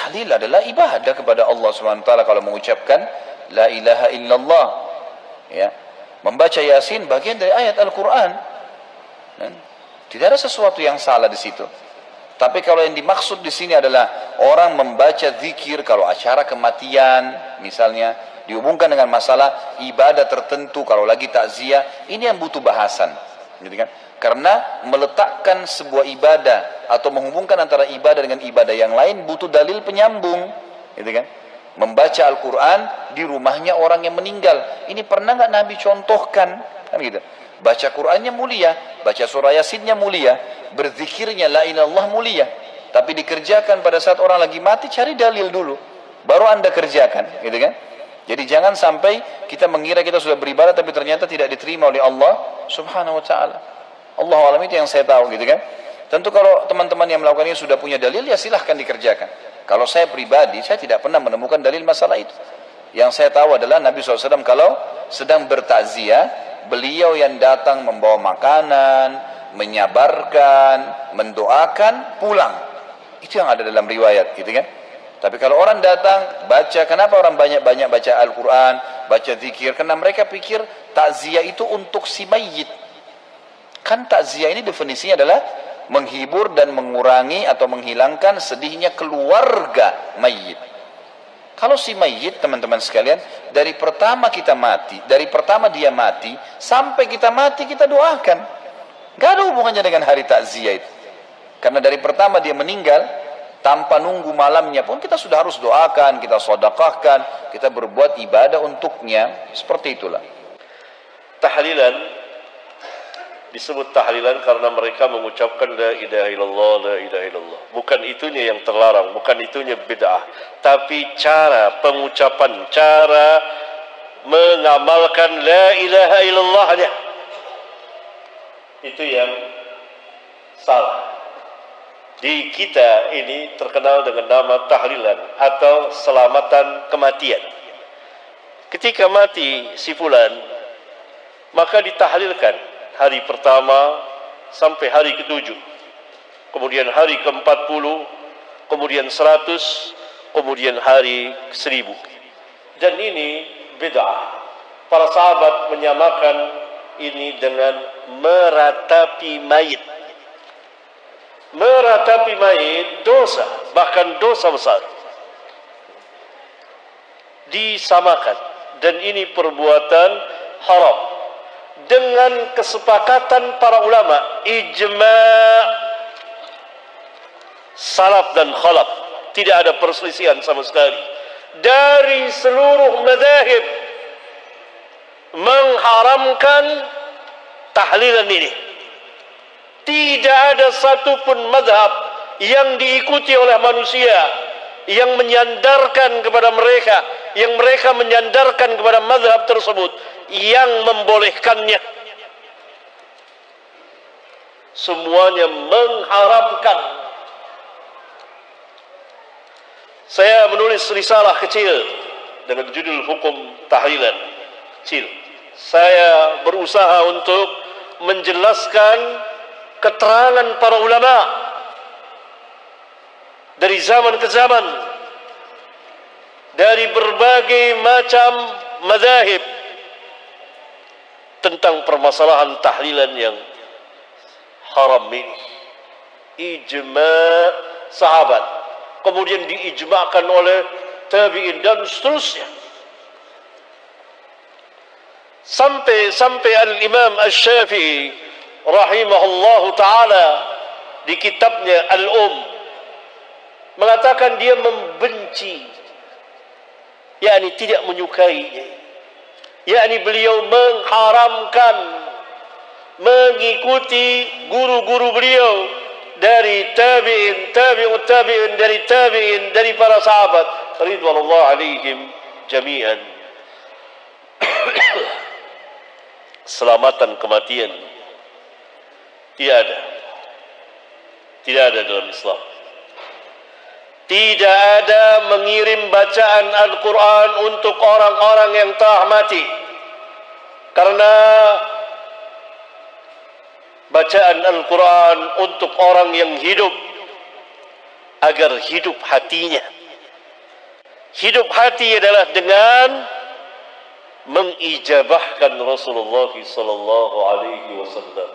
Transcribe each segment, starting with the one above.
tahlil adalah ibadah kepada Allah Subhanahu wa taala kalau mengucapkan la ilaha illallah, ya. Membaca Yasin bagian dari ayat Al-Qur'an. Tidak ada sesuatu yang salah di situ. Tapi kalau yang dimaksud di sini adalah orang membaca zikir kalau acara kematian misalnya dihubungkan dengan masalah ibadah tertentu, kalau lagi takziah, ini yang butuh bahasan, gitu kan? Karena meletakkan sebuah ibadah atau menghubungkan antara ibadah dengan ibadah yang lain butuh dalil penyambung, gitu kan? Membaca Al-Quran di rumahnya orang yang meninggal, ini pernah nggak Nabi contohkan? Kan gitu. Baca Qurannya mulia, baca surah Yasinnya mulia, berzikirnya la ilaha illallah mulia. Tapi dikerjakan pada saat orang lagi mati, cari dalil dulu, baru Anda kerjakan, gitu kan? Jadi jangan sampai kita mengira kita sudah beribadah tapi ternyata tidak diterima oleh Allah Subhanahu wa taala. Allah alam, itu yang saya tahu, gitu kan? Tentu kalau teman-teman yang melakukan ini sudah punya dalil, ya silahkan dikerjakan. Kalau saya pribadi, saya tidak pernah menemukan dalil masalah itu. Yang saya tahu adalah Nabi SAW kalau sedang bertakziah, beliau yang datang membawa makanan, menyabarkan, mendoakan, pulang. Itu yang ada dalam riwayat, gitu kan? Tapi kalau orang datang, baca, kenapa orang banyak-banyak baca Al-Quran, baca zikir? Karena mereka pikir takziah itu untuk si mayit. Kan takziah ini definisinya adalah menghibur dan mengurangi atau menghilangkan sedihnya keluarga mayit. Kalau si mayit, teman-teman sekalian, dari pertama kita mati, dari pertama dia mati, sampai kita mati kita doakan. Gak ada hubungannya dengan hari takziah itu. Karena dari pertama dia meninggal, tanpa nunggu malamnya pun kita sudah harus doakan, kita sedekahkan, kita berbuat ibadah untuknya. Seperti itulah. Tahlilan disebut tahlilan karena mereka mengucapkan la ilaha illallah, la ilaha illallah. Bukan itunya yang terlarang, bukan itunya bid'ah, tapi cara pengucapan, cara mengamalkan la ilaha illallahnya itu yang salah. Di kita ini terkenal dengan nama tahlilan atau selamatan kematian. Ketika mati si fulan, maka ditahlilkan hari pertama sampai hari ke-7, kemudian hari ke-40, kemudian 100, kemudian hari 1000. Dan ini bid'ah. Para sahabat menyamakan ini dengan meratapi mayit. Meratapi mayit dosa, bahkan dosa besar, disamakan, dan ini perbuatan haram. Dengan kesepakatan para ulama, ijma' salaf dan khalaf, tidak ada perselisihan sama sekali dari seluruh mazhab mengharamkan tahlilan ini. Tidak ada satupun mazhab yang diikuti oleh manusia yang menyandarkan kepada mereka, yang mereka menyandarkan kepada mazhab tersebut, yang membolehkannya. Semuanya mengharamkan. Saya menulis risalah kecil dengan judul Hukum Tahlilan. Kecil. Saya berusaha untuk menjelaskan keterangan para ulama dari zaman ke zaman, dari berbagai macam mazhab, tentang permasalahan tahlilan yang haram ini. Ijma' sahabat, kemudian diijma'kan oleh tabi'in dan seterusnya. Sampai Al-Imam Asy-Syafi'i rahimahullahu ta'ala di kitabnya mengatakan dia membenci, yakni tidak menyukainya, yakni beliau mengharamkan mengikuti guru-guru beliau dari tabi'in, tabi'ut tabi'in, dari tabi'in, dari para sahabat ridwanullah alaihim jami'an. Selamatan kematian tidak ada dalam Islam. Tidak ada mengirim bacaan Al-Quran untuk orang-orang yang telah mati, karena bacaan Al-Quran untuk orang yang hidup agar hidup hatinya, Hidup hati adalah dengan mengijabahkan Rasulullah sallallahu alaihi wasallam.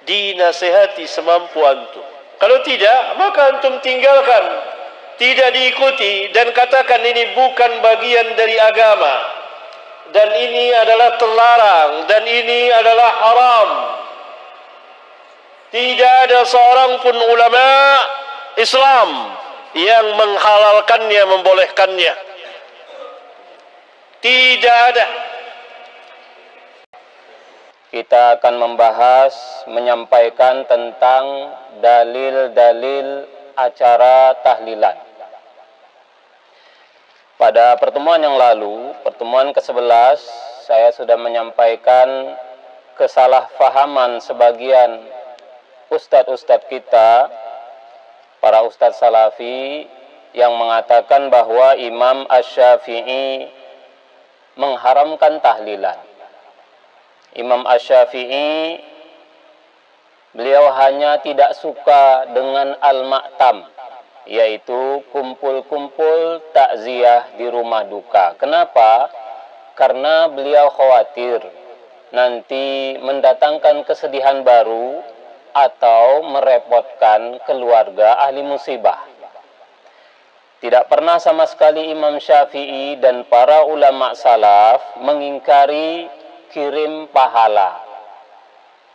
Dinasihati semampu antum. Kalau tidak, maka antum tinggalkan, tidak diikuti dan katakan ini bukan bagian dari agama dan ini adalah terlarang dan ini adalah haram. Tidak ada seorang pun ulama Islam yang menghalalkannya, membolehkannya. Tidak ada. Kita akan membahas, menyampaikan tentang dalil-dalil acara tahlilan. Pada pertemuan yang lalu, pertemuan ke-11, saya sudah menyampaikan kesalahpahaman sebagian ustadz-ustadz kita, para ustadz salafi, yang mengatakan bahwa Imam Asy-Syafi'i mengharamkan tahlilan. Imam Asy-Syafi'i, beliau hanya tidak suka dengan al-ma'tam, yaitu kumpul-kumpul takziah di rumah duka. Kenapa? Karena beliau khawatir nanti mendatangkan kesedihan baru atau merepotkan keluarga ahli musibah. Tidak pernah sama sekali Imam Syafi'i dan para ulama salaf mengingkari kirim pahala.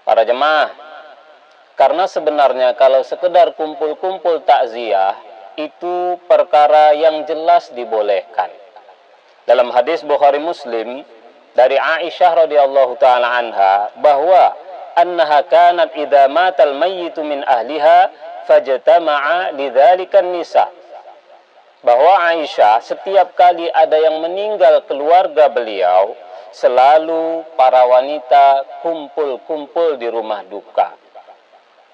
Para jemaah, karena sebenarnya kalau sekedar kumpul-kumpul takziah itu perkara yang jelas dibolehkan. Dalam hadis Bukhari Muslim dari Aisyah radhiyallahu taala anha bahwa annaha kanat idza matal mayyitu min ahliha fajtama'a lidzalikan nisa. Bahwa Aisyah setiap kali ada yang meninggal keluarga beliau, selalu para wanita kumpul-kumpul di rumah duka.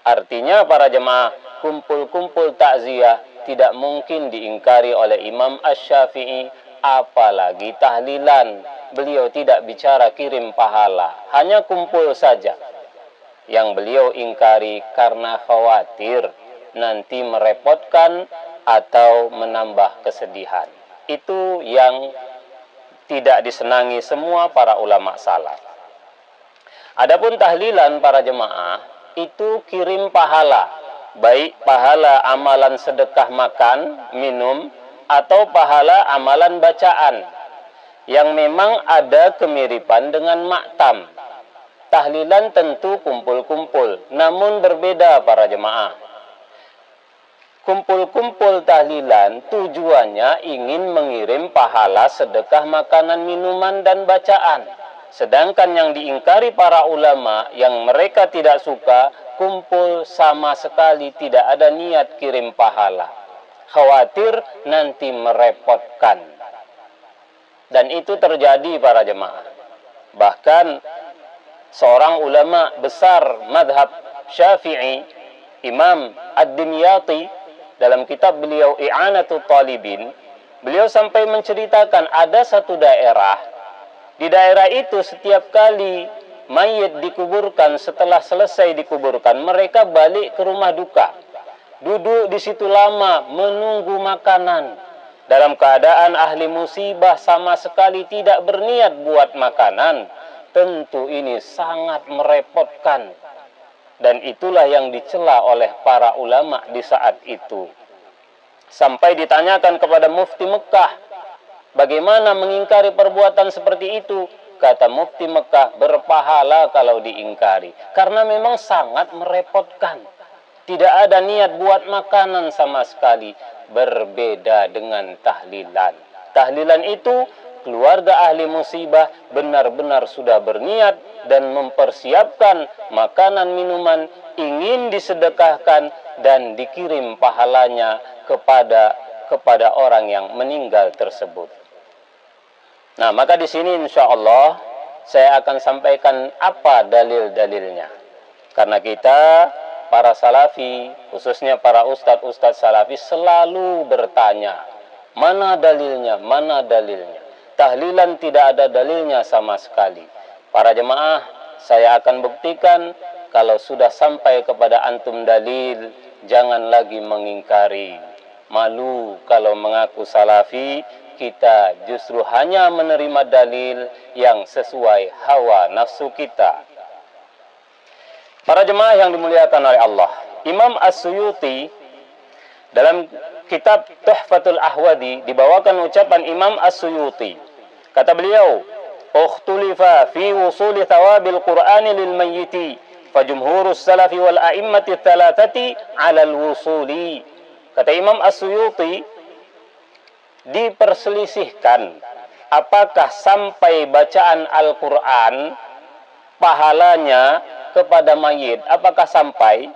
Artinya para jemaah, kumpul-kumpul takziah tidak mungkin diingkari oleh Imam Asy-Syafi'i, apalagi tahlilan. Beliau tidak bicara kirim pahala, hanya kumpul saja. Yang beliau ingkari karena khawatir nanti merepotkan atau menambah kesedihan. Itu yang tidak disenangi semua para ulama salaf. Adapun tahlilan para jemaah itu kirim pahala, baik pahala amalan sedekah makan, minum, atau pahala amalan bacaan yang memang ada kemiripan dengan maktam. Tahlilan tentu kumpul-kumpul, namun berbeda para jemaah. Kumpul-kumpul tahlilan tujuannya ingin mengirim pahala sedekah makanan, minuman, dan bacaan. Sedangkan yang diingkari para ulama yang mereka tidak suka, kumpul sama sekali tidak ada niat kirim pahala. Khawatir nanti merepotkan. Dan itu terjadi para jemaah. Bahkan seorang ulama besar madhab Syafi'i, Imam Ad-Dimyati, dalam kitab beliau I'anatul Talibin, beliau sampai menceritakan ada satu daerah. Di daerah itu setiap kali mayit dikuburkan, setelah selesai dikuburkan, mereka balik ke rumah duka. Duduk di situ lama menunggu makanan. Dalam keadaan ahli musibah sama sekali tidak berniat buat makanan. Tentu ini sangat merepotkan. Dan itulah yang dicela oleh para ulama di saat itu. Sampai ditanyakan kepada Mufti Mekah, bagaimana mengingkari perbuatan seperti itu? Kata Mufti Mekah, berpahala kalau diingkari. Karena memang sangat merepotkan. Tidak ada niat buat makanan sama sekali. Berbeda dengan tahlilan. Tahlilan itu keluarga ahli musibah benar-benar sudah berniat dan mempersiapkan makanan minuman, ingin disedekahkan dan dikirim pahalanya kepada orang yang meninggal tersebut. Nah, maka di sini insya Allah saya akan sampaikan apa dalil-dalilnya. Karena kita para salafi, khususnya para ustadz-ustadz salafi selalu bertanya, mana dalilnya, mana dalilnya. Tahlilan tidak ada dalilnya sama sekali. Para jemaah, saya akan buktikan kalau sudah sampai kepada antum dalil, jangan lagi mengingkari. Malu kalau mengaku salafi, kita justru hanya menerima dalil yang sesuai hawa nafsu kita. Para jemaah yang dimuliakan oleh Allah, Imam As-Suyuti dalam kitab Tuhfatul Ahwadi dibawakan ucapan Imam As-Suyuti. Kata beliau, "Ukhtulifa fi wusuli thawabil Qur'ani lil mayyiti, fa jumhurus salafi wal a'immati thalathati 'ala al-wusuli." Kata Imam As-Suyuti, diperselisihkan apakah sampai bacaan Al-Quran pahalanya kepada mayit, apakah sampai?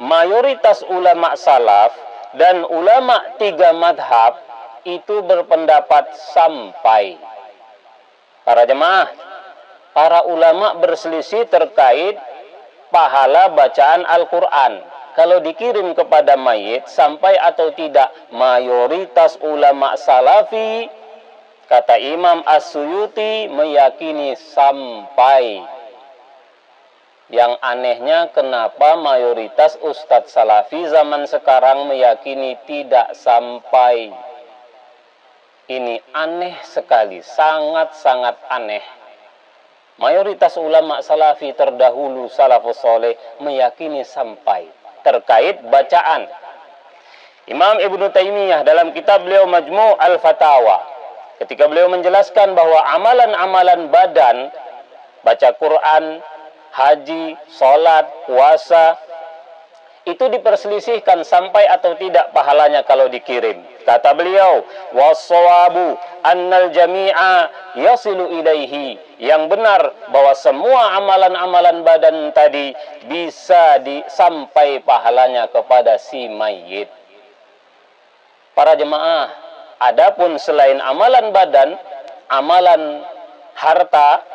Mayoritas ulama salaf dan ulama 3 madhab itu berpendapat sampai. Para jemaah, para ulama berselisih terkait pahala bacaan Al-Quran. Kalau dikirim kepada mayit sampai atau tidak. Mayoritas ulama salafi, kata Imam As-Suyuti, meyakini sampai. Yang anehnya kenapa mayoritas ustadz salafi zaman sekarang meyakini tidak sampai. Ini aneh sekali, sangat-sangat aneh. Mayoritas ulama salafi terdahulu, salafus soleh, meyakini sampai terkait bacaan. Imam Ibnu Taimiyah dalam kitab beliau Majmu' Al-Fatawa, ketika beliau menjelaskan bahwa amalan-amalan badan, baca Quran, haji, sholat, puasa, itu diperselisihkan sampai atau tidak pahalanya kalau dikirim. Kata beliau, "Was-shawabu annal jami'a yasilu ilaihi." Yang benar bahwa semua amalan-amalan badan tadi bisa sampai pahalanya kepada si mayit. Para jemaah, adapun selain amalan badan, amalan harta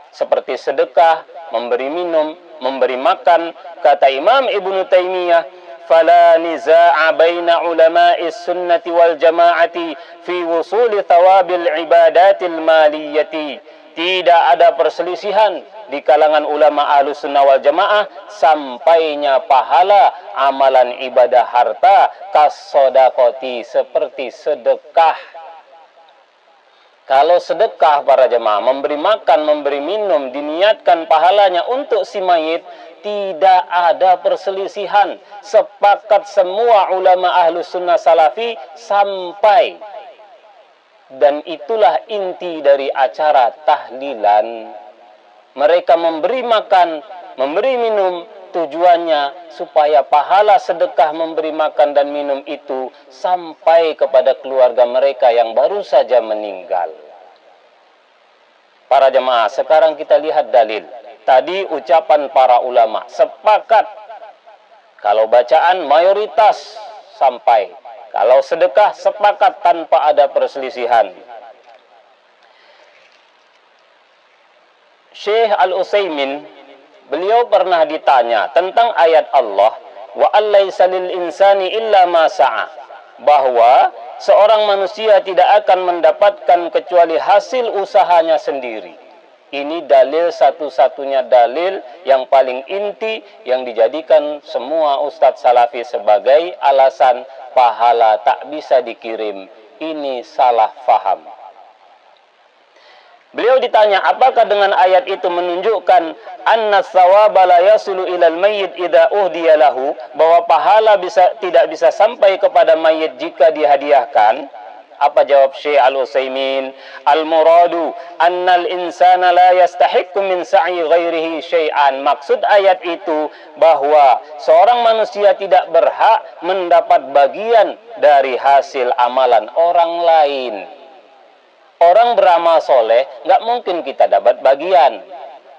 seperti sedekah, memberi minum, memberi makan, kata Imam Ibnu Taimiyah, "Fala niza'a baina ulama'is sunnati wal jama'ati fi wusuli thawabil ibadatil maliyati." Tidak ada perselisihan di kalangan ulama Ahlus Sunnah wal Jamaah sampainya pahala amalan ibadah harta kasodakoti, seperti sedekah. Kalau sedekah para jemaah, memberi makan, memberi minum, diniatkan pahalanya untuk si mayit, tidak ada perselisihan. Sepakat semua ulama Ahlus Sunnah Salafi sampai. Dan itulah inti dari acara tahlilan. Mereka memberi makan, memberi minum, tujuannya supaya pahala sedekah memberi makan dan minum itu sampai kepada keluarga mereka yang baru saja meninggal. Para jemaah, sekarang kita lihat dalil. Tadi ucapan para ulama sepakat kalau bacaan mayoritas sampai. Kalau sedekah sepakat tanpa ada perselisihan. Syekh Al-Utsaimin, beliau pernah ditanya tentang ayat Allah, wa allaisa lil insani illa ma sa'a, bahwa seorang manusia tidak akan mendapatkan kecuali hasil usahanya sendiri. Ini dalil satu-satunya dalil yang paling inti yang dijadikan semua ustadz salafi sebagai alasan pahala tak bisa dikirim. Ini salah faham. Beliau ditanya, apakah dengan ayat itu menunjukkan anna tsawaba la yasulu ilal mayyit idza uhdiya lahu, bahwa pahala tidak bisa sampai kepada mayit jika dihadiahkan? Apa jawab Syekh Al-Utsaimin? Al-muradu annal insana la yastahiqqu min sa'i ghairihi syai'an. Maksud ayat itu bahwa seorang manusia tidak berhak mendapat bagian dari hasil amalan orang lain. Orang beramal soleh nggak mungkin kita dapat bagian.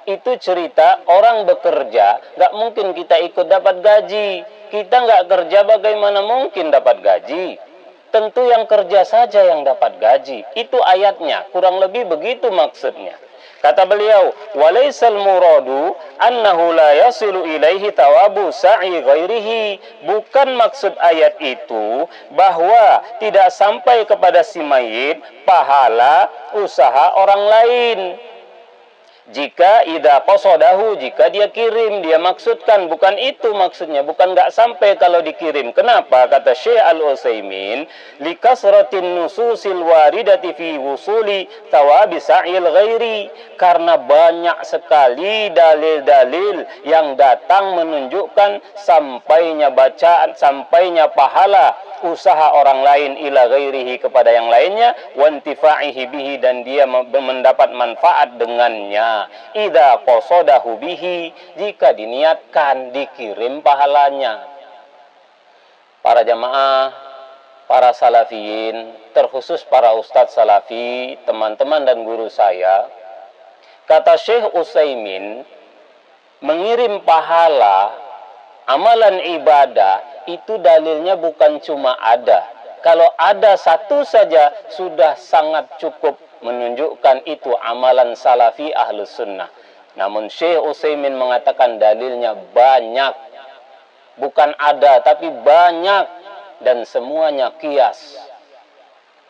Itu cerita orang bekerja, nggak mungkin kita ikut dapat gaji. Kita nggak kerja, bagaimana mungkin dapat gaji? Tentu yang kerja saja yang dapat gaji. Itu ayatnya, kurang lebih begitu maksudnya. Kata beliau, walaisal muradu annahu la yasilu ilaihi thawabu sa'i ghairihi. Bukan maksud ayat itu bahwa tidak sampai kepada si mayit pahala usaha orang lain. Jika idza qasadahu, jika dia kirim, dia maksudkan, bukan itu maksudnya, bukan nggak sampai kalau dikirim. Kenapa? Kata Syekh Al-Utsaimin, likasratin nususil waridati fi wusuli thawabi sa'il ghairi, karena banyak sekali dalil-dalil yang datang menunjukkan sampainya bacaan, sampainya pahala usaha orang lain ila ghairihi, kepada yang lainnya, wantifa'ihi bihi, dan dia mendapat manfaat dengannya. Idza qasadahu bihi, jika diniatkan dikirim pahalanya. Para jamaah, para salafiyin, terkhusus para ustadz salafi, teman-teman dan guru saya, kata Syekh Utsaimin, mengirim pahala amalan ibadah itu dalilnya bukan cuma ada. Kalau ada satu saja sudah sangat cukup menunjukkan itu amalan salafi ahlus sunnah. Namun Syekh Utsaimin mengatakan dalilnya banyak. Bukan ada, tapi banyak. Dan semuanya kias.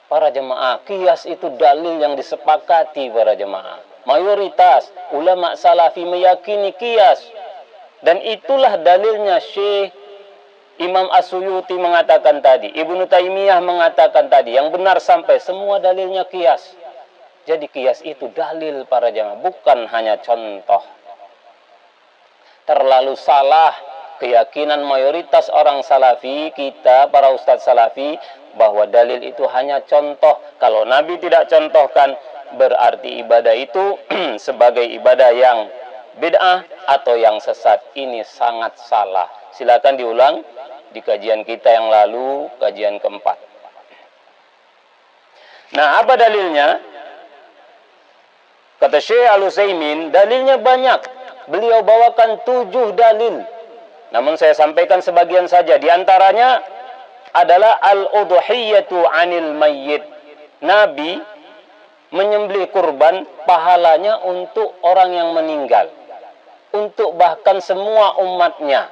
Para jemaah, kias itu dalil yang disepakati para jemaah. Mayoritas ulama salafi meyakini kias. Dan itulah dalilnya Syekh Imam As-Suyuti mengatakan tadi, Ibnu Taimiyah mengatakan tadi, yang benar sampai semua dalilnya kias. Jadi kias itu dalil para jamaah, bukan hanya contoh. Terlalu salah keyakinan mayoritas orang salafi, kita para ustadz salafi, bahwa dalil itu hanya contoh. Kalau Nabi tidak contohkan, berarti ibadah itu sebagai ibadah yang bid'ah atau yang sesat. Ini sangat salah. Silakan diulang di kajian kita yang lalu, kajian keempat. Nah, apa dalilnya? Kata Syekh Al-Utsaimin, dalilnya banyak. Beliau bawakan 7 dalil. Namun saya sampaikan sebagian saja. Di antaranya adalah al-udhiyatu 'anil mayyit. Nabi menyembelih kurban, pahalanya untuk orang yang meninggal. Untuk bahkan semua umatnya.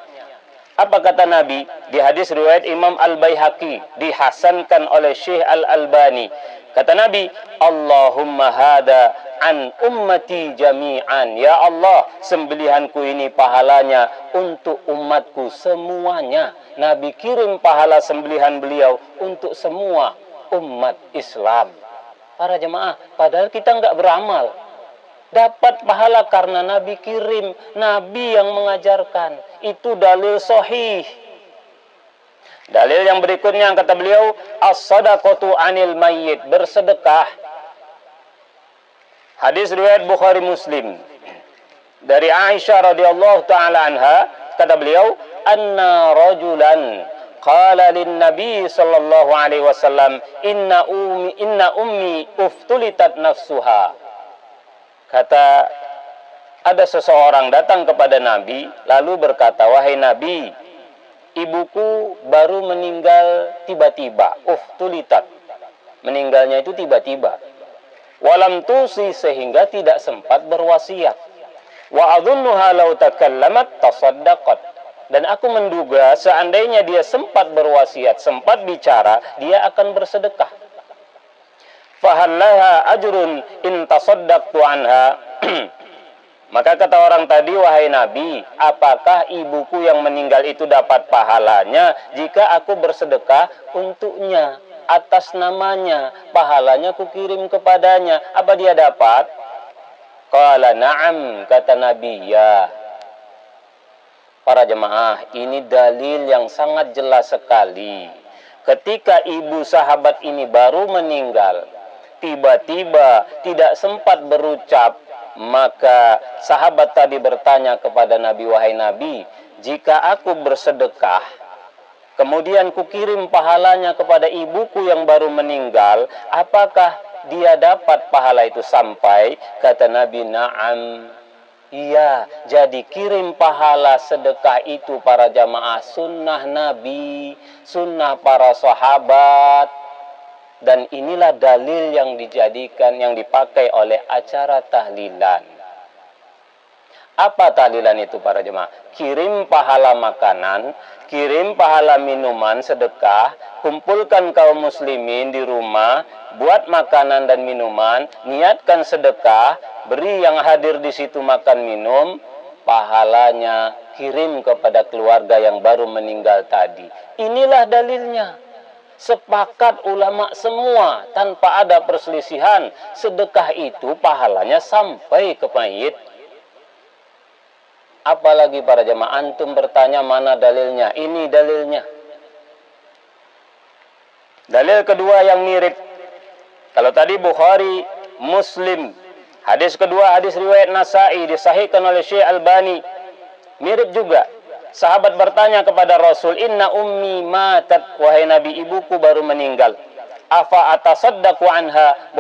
Apa kata Nabi? Di hadis riwayat Imam Al-Baihaqi, dihasankan oleh Syekh Al-Albani. Kata Nabi, Allahumma hada an ummati jami'an. Ya Allah, sembelihanku ini pahalanya untuk umatku semuanya. Nabi kirim pahala sembelihan beliau untuk semua umat Islam. Para jemaah, padahal kita enggak beramal. Dapat pahala karena Nabi kirim, Nabi yang mengajarkan. Itu dalil sahih. Dalil yang berikutnya yang kata beliau, as-sadaqatu 'anil mayyit, bersedekah. Hadis riwayat Bukhari Muslim. Dari Aisyah radhiyallahu taala anha, kata beliau, anna rajulan qala lin nabi sallallahu alaihi wasallam, inna ummi uftulitat nafsuha. Kata, ada seseorang datang kepada Nabi, lalu berkata, wahai Nabi, ibuku baru meninggal tiba-tiba, uftulitat. Meninggalnya itu tiba-tiba. Walam tusi, sehingga tidak sempat berwasiat. Wa adhunnuha law takallamat tasaddaqat. Dan aku menduga seandainya dia sempat berwasiat, sempat bicara, dia akan bersedekah. Fahallaha ajrun in tasaddaqtu anha. Maka kata orang tadi, wahai Nabi, apakah ibuku yang meninggal itu dapat pahalanya jika aku bersedekah untuknya, atas namanya, pahalanya kukirim kepadanya, apa dia dapat? Qala na'am, kata Nabi, ya. Para jemaah, ini dalil yang sangat jelas sekali. Ketika ibu sahabat ini baru meninggal, tiba-tiba tidak sempat berucap, maka sahabat tadi bertanya kepada Nabi, wahai Nabi, jika aku bersedekah, kemudian kukirim pahalanya kepada ibuku yang baru meninggal, apakah dia dapat pahala itu sampai? Kata Nabi, na'am. Iya, jadi kirim pahala sedekah itu para jamaah sunnah Nabi, sunnah para sahabat. Dan inilah dalil yang dijadikan, yang dipakai oleh acara tahlilan. Apa tahlilan itu para jemaah? Kirim pahala makanan, kirim pahala minuman, sedekah, kumpulkan kaum muslimin di rumah, buat makanan dan minuman, niatkan sedekah, beri yang hadir di situ makan minum, pahalanya kirim kepada keluarga yang baru meninggal tadi. Inilah dalilnya. Sepakat ulama semua tanpa ada perselisihan, sedekah itu pahalanya sampai ke mayit. Apalagi para jemaah, antum bertanya mana dalilnya? Ini dalilnya. Dalil kedua yang mirip. Kalau tadi Bukhari, Muslim. Hadis kedua, hadis riwayat Nasa'i, disahihkan oleh Syekh Albani. Mirip juga. Sahabat bertanya kepada Rasul, "Inna ummi matat," wahai Nabi, ibuku baru meninggal. "Afa atasaddaqu anha?"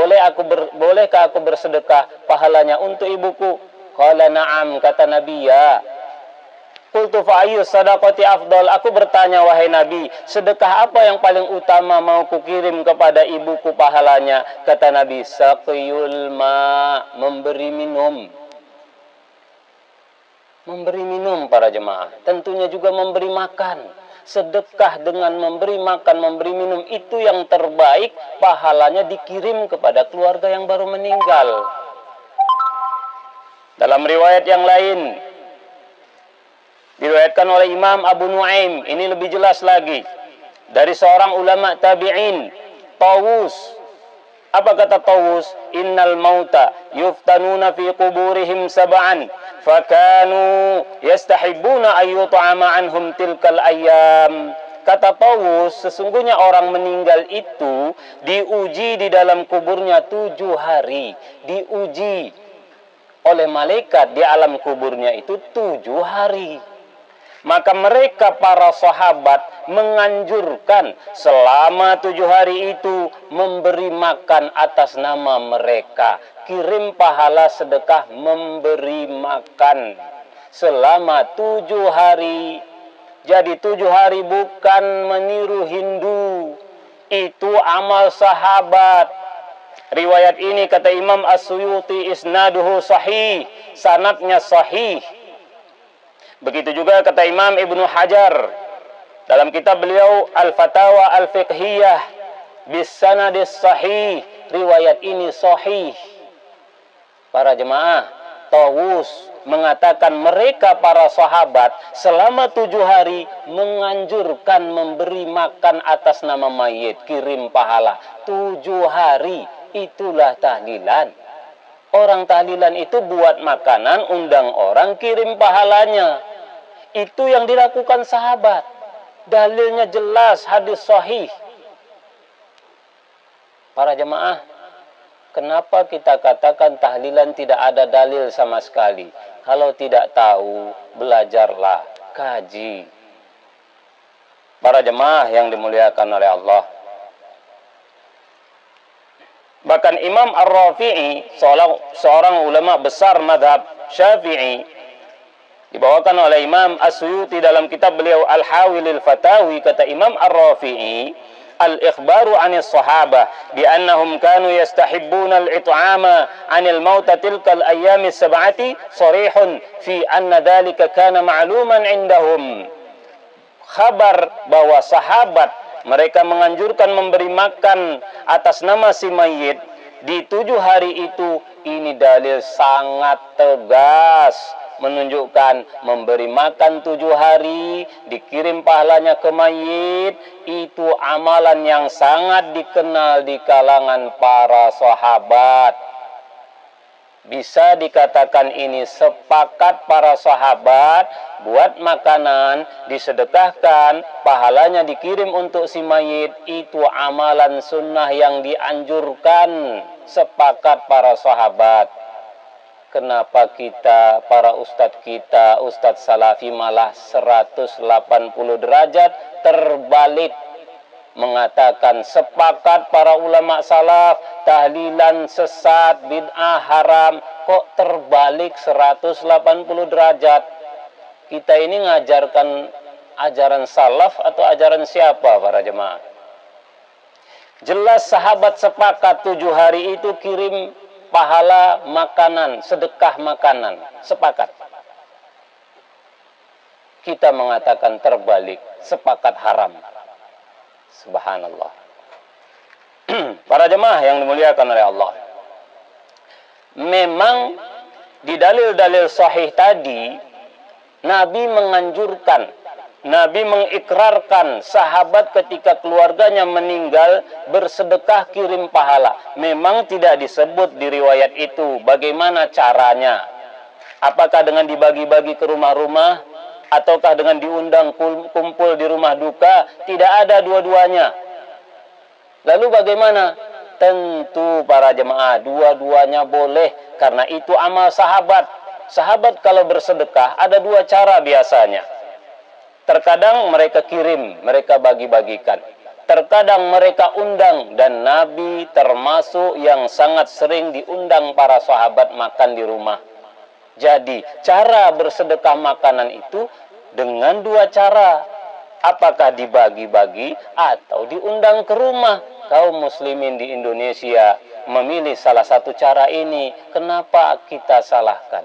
Bolehkah aku bersedekah pahalanya untuk ibuku? Qala na'am, kata Nabi, ya. Qultu fa ayyu sadaqati afdal? Aku bertanya, wahai Nabi, sedekah apa yang paling utama mau kukirim kepada ibuku pahalanya? Kata Nabi, saqiyul ma, memberi minum. Memberi minum para jemaah. Tentunya juga memberi makan. Sedekah dengan memberi makan, memberi minum, itu yang terbaik, pahalanya dikirim kepada keluarga yang baru meninggal. Dalam riwayat yang lain, diriwayatkan oleh Imam Abu Nuaim, ini lebih jelas lagi, dari seorang ulama tabi'in, Tawus. Apa kata Tawus? Innal mauta yuftanuna fi quburihim sab'an, fakanu yastahibbuna ayyut'ama anhum tilkal ayyam. Kata Tawus, sesungguhnya orang meninggal itu diuji di dalam kuburnya 7 hari. Diuji oleh malaikat di alam kuburnya itu 7 hari. Maka mereka para sahabat menganjurkan selama 7 hari itu memberi makan atas nama mereka. Kirim pahala sedekah memberi makan selama 7 hari. Jadi 7 hari bukan meniru Hindu. Itu amal sahabat. Riwayat ini kata Imam As-Suyuti isnaduhu sahih, sanadnya sahih. Begitu juga kata Imam Ibnu Hajar dalam kitab beliau Al-Fatawa Al-Fiqhiyah bisanadis sahih, riwayat ini sahih. Para jemaah, Tawus mengatakan mereka para sahabat selama 7 hari menganjurkan memberi makan atas nama mayit, kirim pahala 7 hari. Itulah tahlilan. Orang tahlilan itu buat makanan, undang orang, kirim pahalanya. Itu yang dilakukan sahabat. Dalilnya jelas, hadis sahih. Para jemaah, kenapa kita katakan tahlilan tidak ada dalil sama sekali? Kalau tidak tahu, belajarlah, kaji. Para jemaah yang dimuliakan oleh Allah. Bahkan Imam Ar-Rafi'i, seorang ulama besar madhab Syafi'i, dibawakan oleh Imam As-Suyuti dalam kitab beliau Al-Hawilil Fatawi, kata Imam Ar-Rafi'i, al-ikhbaru anis sahabah bi annahum kanu yastahibbuna al-it'ama 'anil mauta tilkal ayyami sab'ati sarihun fi anna dhalika kana ma'luman 'indahum. Khabar bahwa sahabat mereka menganjurkan memberi makan atas nama si mayit di 7 hari itu, ini dalil sangat tegas menunjukkan memberi makan 7 hari, dikirim pahalanya ke mayit, itu amalan yang sangat dikenal di kalangan para sahabat. Bisa dikatakan ini sepakat para sahabat, buat makanan, disedekahkan, pahalanya dikirim untuk si mayit, itu amalan sunnah yang dianjurkan. Sepakat para sahabat. Kenapa kita, para ustadz kita, ustadz salafi malah 180 derajat terbalik, mengatakan sepakat para ulama salaf, tahlilan sesat, bid'ah, haram. Kok terbalik 180 derajat? Kita ini ngajarkan ajaran salaf atau ajaran siapa para jemaah? Jelas sahabat sepakat 7 hari itu kirim pahala makanan, sedekah makanan. Sepakat. Kita mengatakan terbalik, sepakat haram. Subhanallah. Para jemaah yang dimuliakan oleh Allah, memang di dalil-dalil sahih tadi Nabi menganjurkan, Nabi mengikrarkan sahabat ketika keluarganya meninggal bersedekah kirim pahala. Memang tidak disebut di riwayat itu bagaimana caranya. Apakah dengan dibagi-bagi ke rumah-rumah ataukah dengan diundang kumpul di rumah duka? Tidak ada dua-duanya. Lalu bagaimana? Tentu para jemaah dua-duanya boleh, karena itu amal sahabat. Sahabat kalau bersedekah ada dua cara biasanya. Terkadang mereka kirim, mereka bagi-bagikan. Terkadang mereka undang, dan Nabi termasuk yang sangat sering diundang para sahabat makan di rumah. Jadi cara bersedekah makanan itu dengan dua cara. Apakah dibagi-bagi atau diundang ke rumah? Kaum muslimin di Indonesia memilih salah satu cara ini. Kenapa kita salahkan?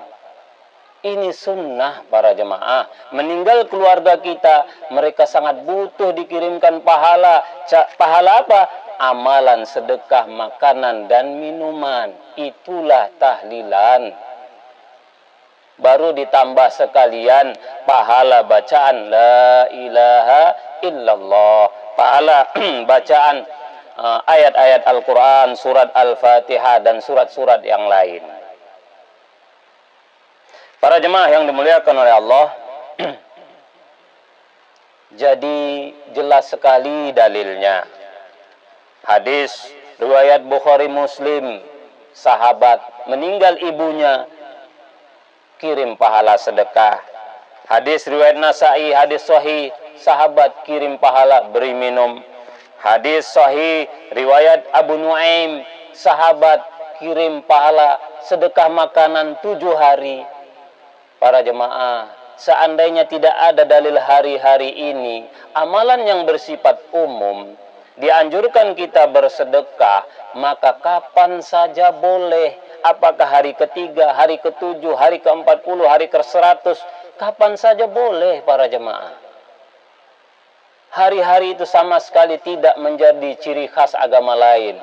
Ini sunnah para jemaah. Meninggal keluarga kita, mereka sangat butuh dikirimkan pahala. Pahala apa? Amalan sedekah makanan dan minuman. Itulah tahlilan. Baru ditambah sekalian pahala bacaan la ilaha illallah, pahala bacaan ayat-ayat Al-Quran, surat Al-Fatihah, dan surat-surat yang lain. Para jemaah yang dimuliakan oleh Allah, jadi jelas sekali dalilnya. Hadis riwayat Bukhari Muslim, sahabat meninggal ibunya, kirim pahala sedekah. Hadis riwayat Nasai, hadis sahih, sahabat kirim pahala beri minum. Hadis sahih riwayat Abu Nuaim, sahabat kirim pahala sedekah makanan 7 hari. Para jemaah, seandainya tidak ada dalil hari-hari ini, amalan yang bersifat umum, dianjurkan kita bersedekah, maka kapan saja boleh. Apakah hari ketiga, hari ke-7, hari ke-40, hari ke-100, kapan saja boleh para jemaah. Hari-hari itu sama sekali tidak menjadi ciri khas agama lain.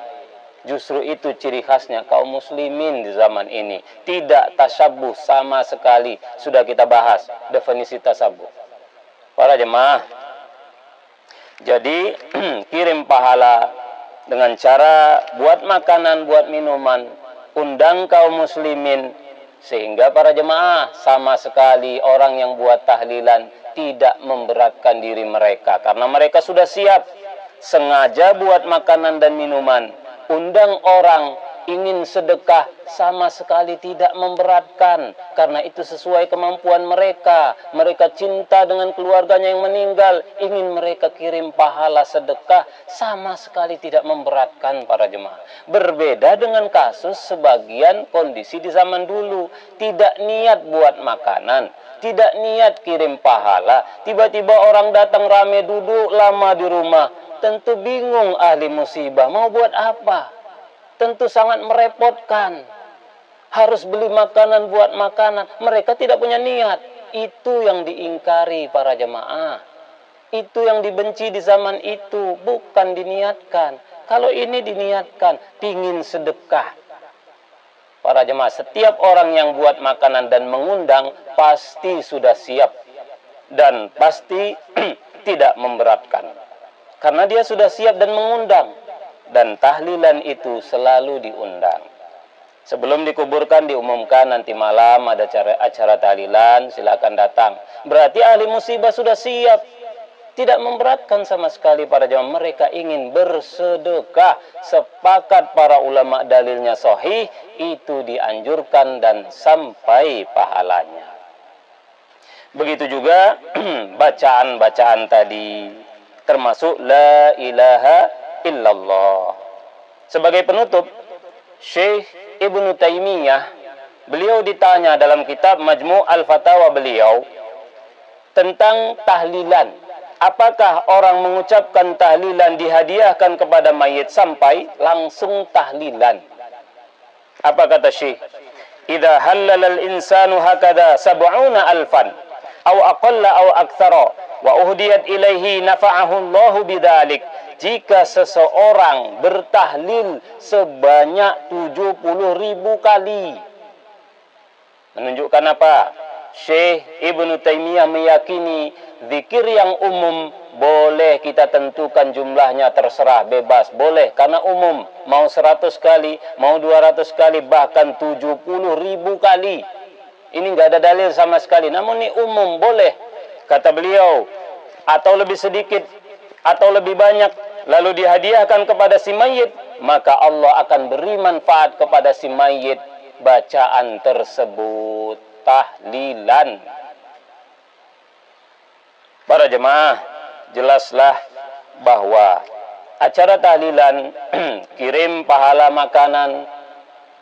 Justru itu ciri khasnya kaum muslimin di zaman ini. Tidak tasabuh sama sekali. Sudah kita bahas definisi tasabuh. Para jemaah, jadi kirim pahala dengan cara buat makanan, buat minuman, undang kaum muslimin, sehingga para jemaah sama sekali orang yang buat tahlilan tidak memberatkan diri mereka, karena mereka sudah siap, sengaja buat makanan dan minuman, undang orang, ingin sedekah, sama sekali tidak memberatkan, karena itu sesuai kemampuan mereka. Mereka cinta dengan keluarganya yang meninggal, ingin mereka kirim pahala sedekah, sama sekali tidak memberatkan para jemaah. Berbeda dengan kasus sebagian kondisi di zaman dulu, tidak niat buat makanan, tidak niat kirim pahala, tiba-tiba orang datang rame duduk lama di rumah, tentu bingung ahli musibah mau buat apa. Tentu sangat merepotkan. Harus beli makanan buat makanan. Mereka tidak punya niat. Itu yang diingkari para jemaah. Itu yang dibenci di zaman itu. Bukan diniatkan. Kalau ini diniatkan, pingin sedekah. Para jemaah, setiap orang yang buat makanan dan mengundang pasti sudah siap. Dan pasti tidak memberatkan. Karena dia sudah siap dan mengundang. Dan tahlilan itu selalu diundang. Sebelum dikuburkan diumumkan nanti malam ada acara tahlilan, silakan datang. Berarti ahli musibah sudah siap. Tidak memberatkan sama sekali para jemaah. Mereka ingin bersedekah. Sepakat para ulama dalilnya sahih, itu dianjurkan dan sampai pahalanya. Begitu juga bacaan-bacaan tadi, termasuk la ilaha illallah. Sebagai penutup, Syekh Ibnu Taimiyah, beliau ditanya dalam kitab Majmu' Al-Fatawa beliau tentang tahlilan. Apakah orang mengucapkan tahlilan dihadiahkan kepada mayit sampai langsung tahlilan? Apa kata Syekh? Idza halala al-insanu hakada 70 alfan aw aqalla aw aktsara wa uhdiyat ilaihi nafa'ahu Allahu bidzalik. Jika seseorang bertahlil sebanyak 70.000 kali, menunjukkan apa? Syekh Ibnu Taimiyah meyakini zikir yang umum boleh kita tentukan jumlahnya, terserah, bebas, boleh karena umum, mau 100 kali, mau 200 kali, bahkan 70.000 kali. Ini enggak ada dalil sama sekali, namun ini umum, boleh. Kata beliau, atau lebih sedikit atau lebih banyak, lalu dihadiahkan kepada si mayit, maka Allah akan beri manfaat kepada si mayit bacaan tersebut, tahlilan. Para jemaah, jelaslah bahwa acara tahlilan, kirim pahala makanan,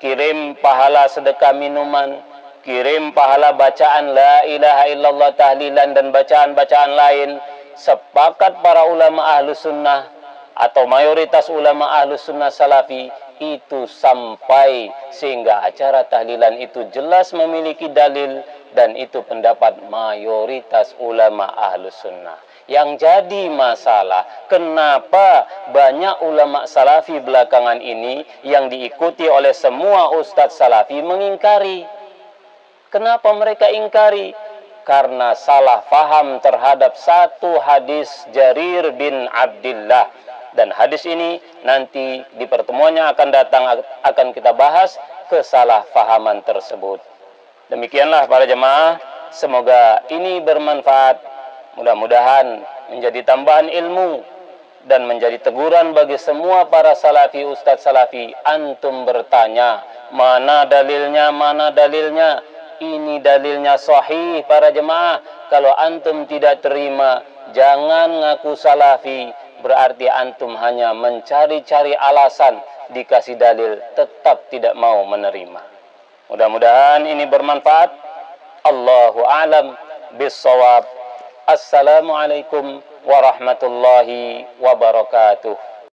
kirim pahala sedekah minuman, kirim pahala bacaan la ilaha illallah, tahlilan dan bacaan-bacaan lain, sepakat para ulama ahlu sunnah atau mayoritas ulama ahlu sunnah salafi itu sampai sehingga acara tahlilan itu jelas memiliki dalil, dan itu pendapat mayoritas ulama ahlu sunnah. Yang jadi masalah, kenapa banyak ulama salafi belakangan ini yang diikuti oleh semua ustadz salafi mengingkari? Kenapa mereka ingkari? Karena salah faham terhadap satu hadis Jarir bin Abdillah. Dan hadis ini nanti di pertemuan yang akan datang akan kita bahas kesalahfahaman tersebut. Demikianlah para jemaah, semoga ini bermanfaat. Mudah-mudahan menjadi tambahan ilmu dan menjadi teguran bagi semua para salafi, ustadz salafi. Antum bertanya, mana dalilnya, mana dalilnya? Ini dalilnya sahih para jemaah. Kalau antum tidak terima, jangan ngaku salafi. Berarti antum hanya mencari-cari alasan, dikasih dalil tetap tidak mau menerima. Mudah-mudahan ini bermanfaat. Allahu a'lam bis-shawab. Assalamualaikum warahmatullahi wabarakatuh.